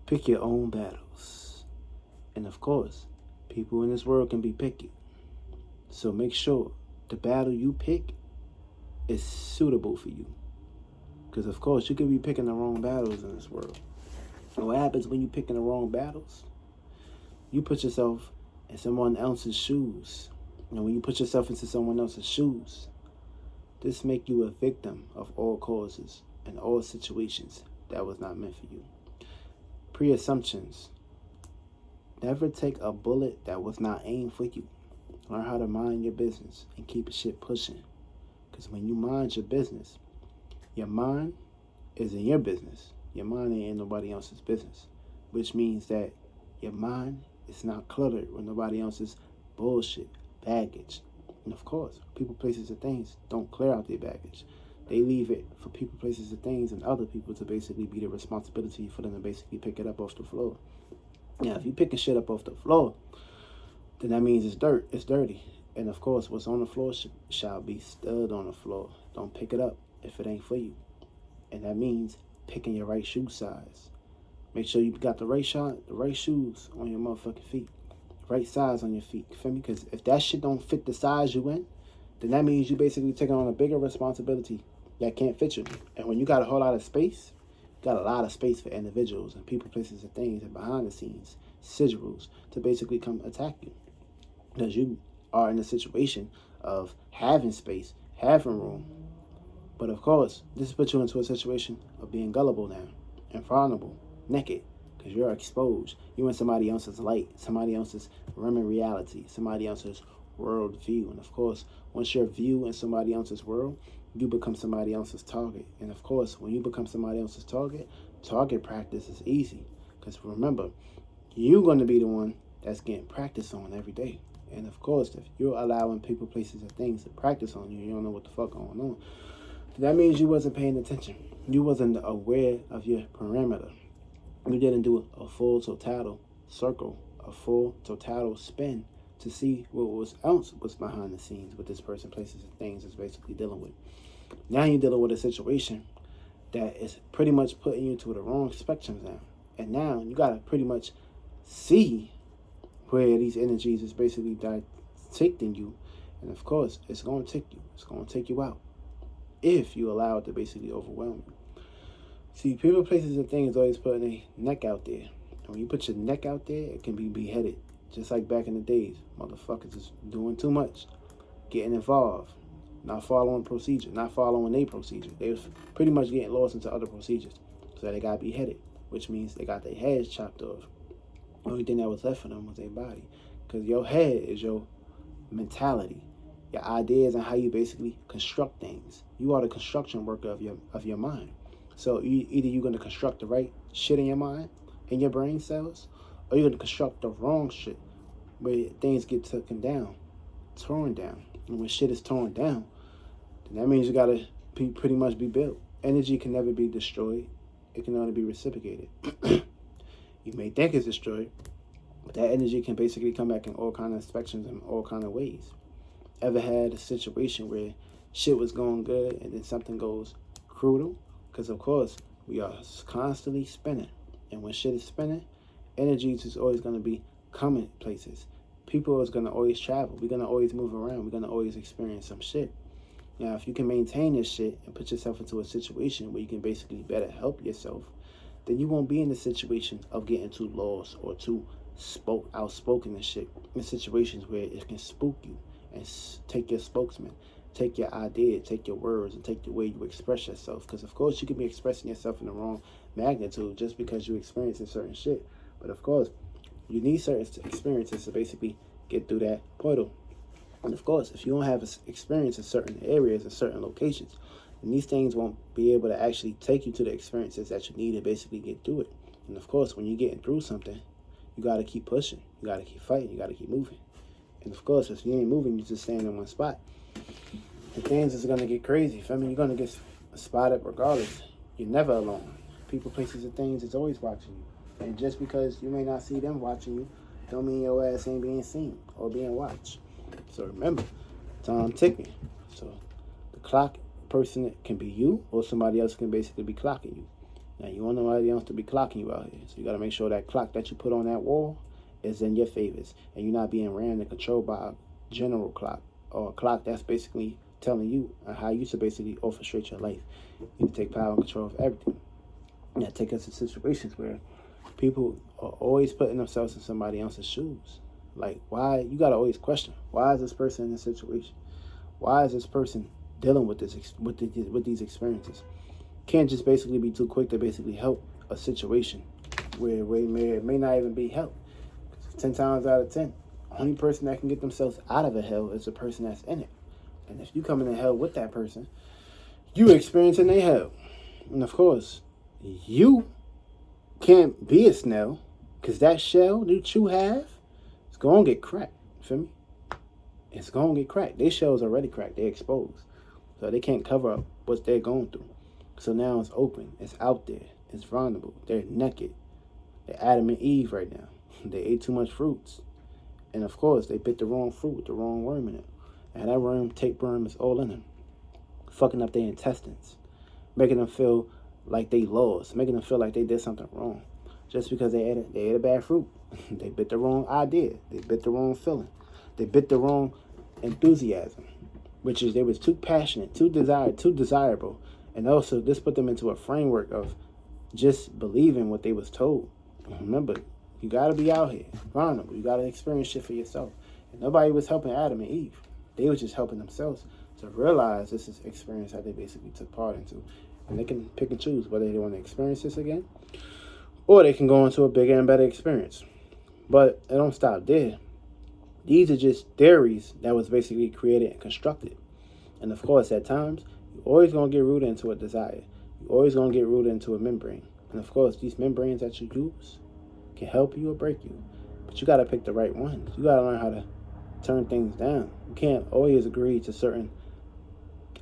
Pick your own battles. And of course, people in this world can be picky. So make sure the battle you pick is suitable for you. Because of course, you could be picking the wrong battles in this world. And what happens when you picking the wrong battles? You put yourself in someone else's shoes. And when you put yourself into someone else's shoes, this make you a victim of all causes and all situations that was not meant for you. Pre-assumptions. Never take a bullet that was not aimed for you. Learn how to mind your business and keep shit pushing. Because when you mind your business, your mind is in your business. Your mind ain't in nobody else's business. Which means that your mind is not cluttered with nobody else's bullshit, baggage. And of course, people, places, and things don't clear out their baggage. They leave it for people, places, and things and other people to basically be the responsibility for them to basically pick it up off the floor. Now, if you picking shit up off the floor, then that means it's dirt, it's dirty. And of course, what's on the floor shall be stood on the floor. Don't pick it up if it ain't for you. And that means picking your right shoe size. Make sure you got the right shot, the right shoes on your motherfucking feet. Right size on your feet, you feel me? Because if that shit don't fit the size you in, then that means you basically taking on a bigger responsibility that can't fit you. And when you got a whole lot of space, you got a lot of space for individuals and people, places, and things, and behind the scenes, sigils to basically come attack you. Because you are in a situation of having space, having room. But of course, this puts you into a situation of being gullible now, and vulnerable, naked, because you're exposed. You're in somebody else's light, somebody else's realm of reality, somebody else's world view. And of course, once you're viewed in somebody else's world, you become somebody else's target. And of course, when you become somebody else's target practice is easy. Because remember, you're going to be the one that's getting practice on every day. And of course, if you're allowing people, places, and things to practice on you, you don't know what the fuck going on. That means you wasn't paying attention. You wasn't aware of your parameter. You didn't do a full total circle, a full total spin to see what else was behind the scenes with this person, places, and things is basically dealing with. Now you're dealing with a situation that is pretty much putting you to the wrong spectrums now. And now you got to pretty much see where these energies is basically dictating you. And of course, it's going to take you. It's going to take you out if you allow it to basically overwhelm you. See, people, places, and things always putting their neck out there. And when you put your neck out there, it can be beheaded. Just like back in the days. Motherfuckers is doing too much. Getting involved. Not following procedure. Not following a procedure. They was pretty much getting lost into other procedures. So they got beheaded. Which means they got their heads chopped off. The only thing that was left for them was their body. Because your head is your mentality. Your ideas and how you basically construct things. You are the construction worker of your mind. So either you're going to construct the right shit in your mind, in your brain cells, or you're going to construct the wrong shit where things get taken down, torn down. And when shit is torn down, then that means you got to pretty much be built. Energy can never be destroyed. It can only be reciprocated. You may think it's destroyed, but that energy can basically come back in all kind of spectrums and all kind of ways. Ever had a situation where shit was going good and then something goes crucial? Because of course, we are constantly spinning. And when shit is spinning, energy is always going to be coming places. People is going to always travel. We're going to always move around. We're going to always experience some shit. Now, if you can maintain this shit and put yourself into a situation where you can basically better help yourself, then you won't be in the situation of getting too lost or too outspoken and shit. In situations where it can spook you and take your spokesman, take your idea, take your words, and take the way you express yourself. Because of course you could be expressing yourself in the wrong magnitude just because you're experiencing certain shit. But of course, you need certain experiences to basically get through that portal. And of course, if you don't have experience in certain areas and certain locations, then these things won't be able to actually take you to the experiences that you need to basically get through it. And of course, when you're getting through something, you got to keep pushing. You got to keep fighting. You got to keep moving. And of course, if you ain't moving, you're just staying in one spot. The things is going to get crazy. I mean, you're going to get spotted regardless. You're never alone. People, places, and things is always watching you. And just because you may not see them watching you, don't mean your ass ain't being seen or being watched. So remember, time ticking. So the clock person can be you, or somebody else can basically be clocking you. Now, you want nobody else to be clocking you out here. So you got to make sure that clock that you put on that wall is in your favors. And you're not being ran and controlled by a general clock, or a clock that's basically telling you how you should basically orchestrate your life. You need to take power and control of everything. And that takes us to situations where people are always putting themselves in somebody else's shoes. Like, why? You got to always question, why is this person in this situation? Why is this person dealing with these experiences? Can't just basically be too quick to basically help a situation where it may not even be help. 10 times out of 10, only person that can get themselves out of a hell is the person that's in it. And if you come in hell with that person, you experiencing a hell. And of course, you can't be a snail, because that shell that you have is going to get cracked. Feel me? It's going to get cracked. Their shell's already cracked. They're exposed. So they can't cover up what they're going through. So now it's open. It's out there. It's vulnerable. They're naked. They're Adam and Eve right now. They ate too much fruits. And of course, they bit the wrong fruit with the wrong worm in it. And that worm, tapeworm, is all in them. Fucking up their intestines. Making them feel like they lost. Making them feel like they did something wrong. Just because they ate a bad fruit. They bit the wrong idea. They bit the wrong feeling. They bit the wrong enthusiasm. Which is, they was too passionate, too desirable. And also, this put them into a framework of just believing what they was told. Remember, you got to be out here, vulnerable. You got to experience shit for yourself. And nobody was helping Adam and Eve. They was just helping themselves to realize this is experience that they basically took part into. And they can pick and choose whether they want to experience this again, or they can go into a bigger and better experience. But it don't stop there. These are just theories that was basically created and constructed. And of course, at times, you're always going to get rooted into a desire. You're always going to get rooted into a membrane. And of course, these membranes that you use can help you or break you. But you got to pick the right ones. You got to learn how to turn things down. You can't always agree to certain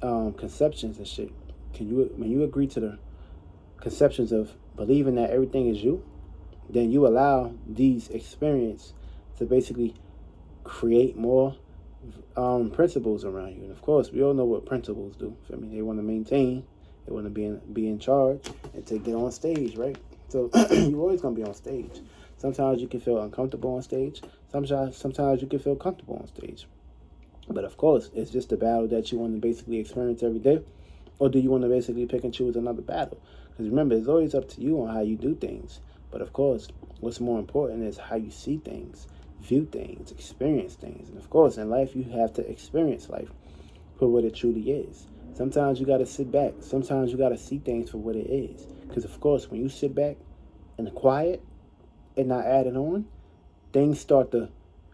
conceptions and shit. When you agree to the conceptions of believing that everything is you, then you allow these experiences to basically create more principles around you. And of course, we all know what principles do. I mean, they want to maintain, they want to be in charge, and to get on stage, right? So you're always going to be on stage. Sometimes you can feel uncomfortable on stage. Sometimes you can feel comfortable on stage. But of course, it's just a battle that you want to basically experience every day. Or do you want to basically pick and choose another battle? Because remember, it's always up to you on how you do things. But of course, what's more important is how you see things, view things, experience things. And of course, in life, you have to experience life for what it truly is. Sometimes you got to sit back. Sometimes you got to see things for what it is. Because of course, when you sit back in the quiet and not adding on, things start to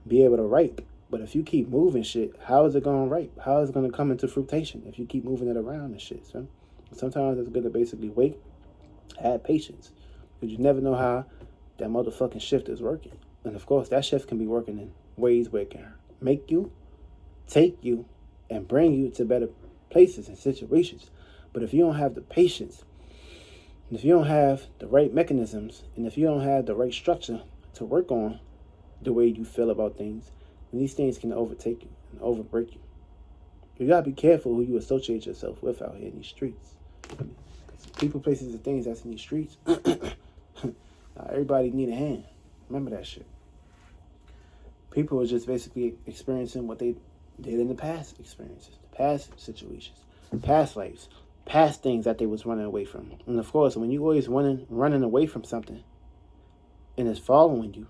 be able to ripe. But if you keep moving shit, how is it going to ripe? How is it going to come into fruition if you keep moving it around and shit, son? Sometimes it's good to basically wait, have patience. Because you never know how that motherfucking shift is working. And of course, that shift can be working in ways where it can make you, take you, and bring you to better places and situations. But if you don't have the patience, and if you don't have the right mechanisms, and if you don't have the right structure to work on the way you feel about things, then these things can overtake you and overbreak you. You gotta be careful who you associate yourself with out here in these streets. People, places, and things that's in these streets, everybody need a hand. Remember that shit. People are just basically experiencing what they did in the past experiences, the past situations, past lives, past things that they was running away from. And of course, when you always running away from something and it's following you,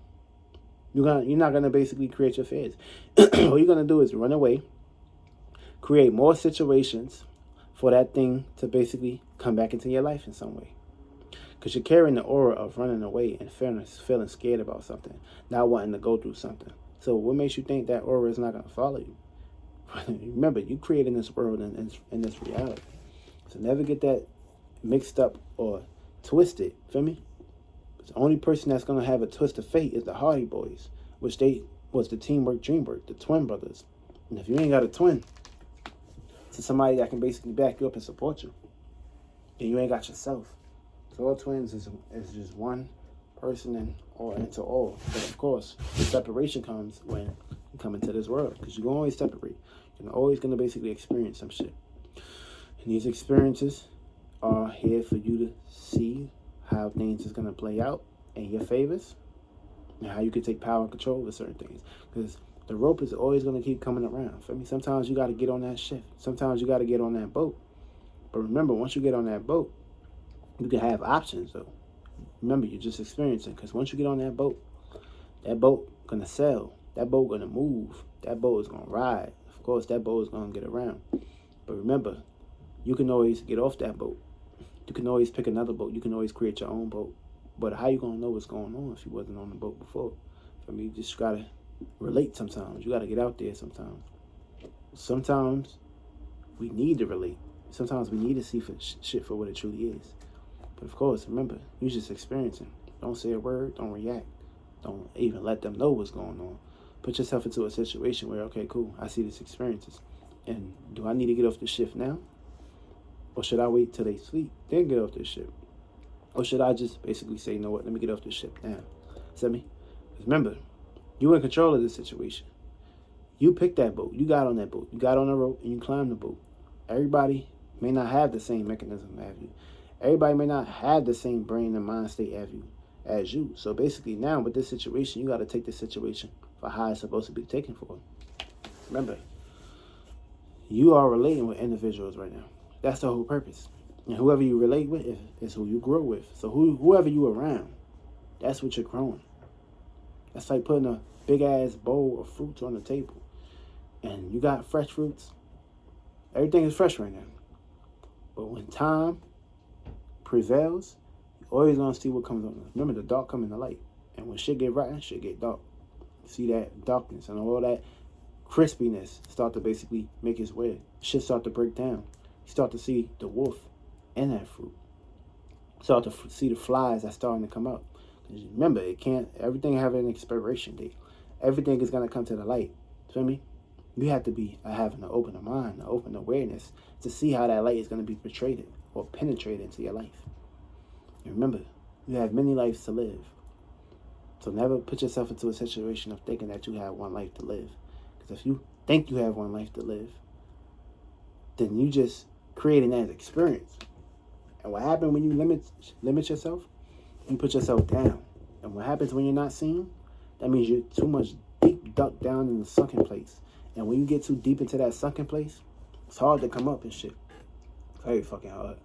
you're not gonna basically create your fears. All you're gonna do is run away, create more situations for that thing to basically come back into your life in some way. Because you're carrying the aura of running away and feeling scared about something, not wanting to go through something. So what makes you think that aura is not going to follow you? Remember, you created this world in this reality. So never get that mixed up or twisted. Feel me? The only person that's going to have a twist of fate is the Hardy Boys, which was the teamwork, dreamwork, the twin brothers. And if you ain't got a twin, it's somebody that can basically back you up and support you, then you ain't got yourself. So all twins is just one person into all. But of course, the separation comes when you come into this world, because you're always separate. You're always going to basically experience some shit. And these experiences are here for you to see, how things is going to play out in your favors, and how you can take power and control over certain things. Because the rope is always going to keep coming around. For me, sometimes you got to get on that ship. Sometimes you got to get on that boat. But remember, once you get on that boat, you can have options, though. Remember, you're just experiencing. Because once you get on that boat going to sail. That boat going to move. That boat is going to ride. Of course, that boat is going to get around. But remember, you can always get off that boat. You can always pick another boat. You can always create your own boat. But how you going to know what's going on if you wasn't on the boat before? I mean, you just got to relate sometimes. You got to get out there sometimes. Sometimes we need to relate. Sometimes we need to see shit for what it truly is. But of course, remember, you're just experiencing. Don't say a word. Don't react. Don't even let them know what's going on. Put yourself into a situation where, okay, cool, I see these experiences. And do I need to get off the shift now? Or should I wait till they sleep, then get off this ship? Or should I just basically say, you know what, let me get off this ship now? See me? Because remember, you in control of this situation. You picked that boat. You got on that boat. You got on the rope and you climbed the boat. Everybody may not have the same mechanism as you. Everybody may not have the same brain and mind state as you. So basically now with this situation, you got to take this situation for how it's supposed to be taken for. Remember, you are relating with individuals right now. That's the whole purpose. And whoever you relate with is who you grow with. So whoever you around, that's what you're growing. That's like putting a big-ass bowl of fruits on the table. And you got fresh fruits. Everything is fresh right now. But when time prevails, you're always going to see what comes on. Remember, the dark comes in the light. And when shit get rotten, shit get dark. You see that darkness and all that crispiness start to basically make its way. Shit start to break down. You start to see the wolf in that fruit. Start to see the flies that's starting to come out. Because remember, everything have an expiration date. Everything is going to come to the light. Feel me? You have to be having an open mind, an open awareness to see how that light is going to be portrayed or penetrated into your life. And remember, you have many lives to live. So never put yourself into a situation of thinking that you have one life to live. Because if you think you have one life to live, then you just creating that experience. And what happens when you limit yourself? You put yourself down. And what happens when you're not seen? That means you're too much deep ducked down in the sunken place. And when you get too deep into that sunken place, it's hard to come up and shit. Very fucking hard.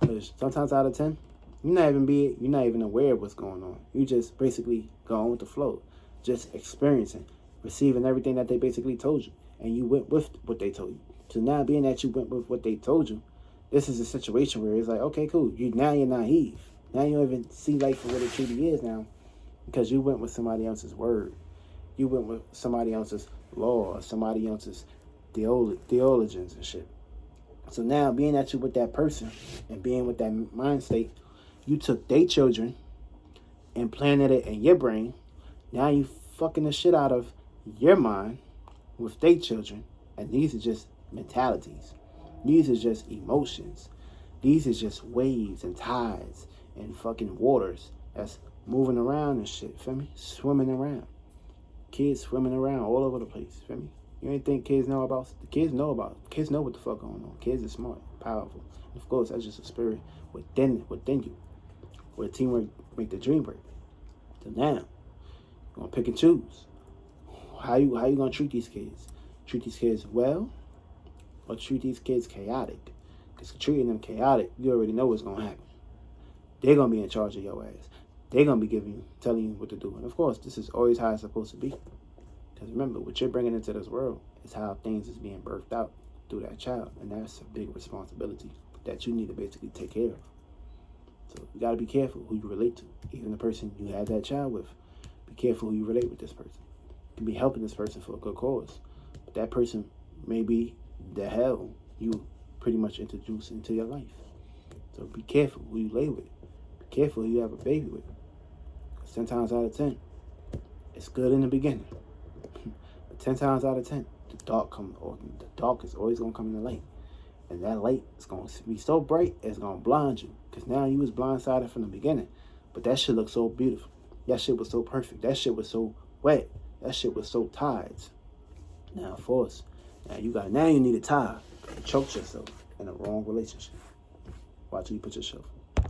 Because sometimes out of 10, you're not even aware of what's going on. You just basically going with the flow. Just experiencing, receiving everything that they basically told you. And you went with what they told you. So now being that you went with what they told you, this is a situation where it's like, okay, cool. Now you're naive. Now you don't even see life for what it truly is now. Because you went with somebody else's word. You went with somebody else's law, or somebody else's theologians and shit. So now being that you with that person and being with that mind state, you took their children and planted it in your brain. Now you fucking the shit out of your mind with their children. And these are just mentalities. These are just emotions. These are just waves and tides and fucking waters that's moving around and shit, feel me? Swimming around. Kids swimming around all over the place, feel me? You ain't think kids know about? The kids know about it. Kids know what the fuck going on. Kids are smart, powerful. And of course, that's just a spirit within you. Where teamwork make the dream work. So now, you're gonna pick and choose. How you gonna treat these kids? Treat these kids well, or treat these kids chaotic? Because treating them chaotic, you already know what's gonna happen. They're gonna be in charge of your ass. They're gonna be telling you what to do. And of course, this is always how it's supposed to be. Because remember, what you're bringing into this world is how things is being birthed out through that child. And that's a big responsibility that you need to basically take care of. So you gotta be careful who you relate to. Even the person you have that child with, be careful who you relate with this person. You can be helping this person for a good cause. But that person may be the hell you pretty much introduce into your life. So be careful who you lay with. Be careful who you have a baby with. Because 10 times out of 10, it's good in the beginning. But 10 times out of 10, the dark is always going to come in the light. And that light is going to be so bright, it's going to blind you. Because now you was blindsided from the beginning. But that shit looked so beautiful. That shit was so perfect. That shit was so wet. That shit was so tides. Now, of course, now you need a tie to choke yourself in a wrong relationship. Watch you put yourself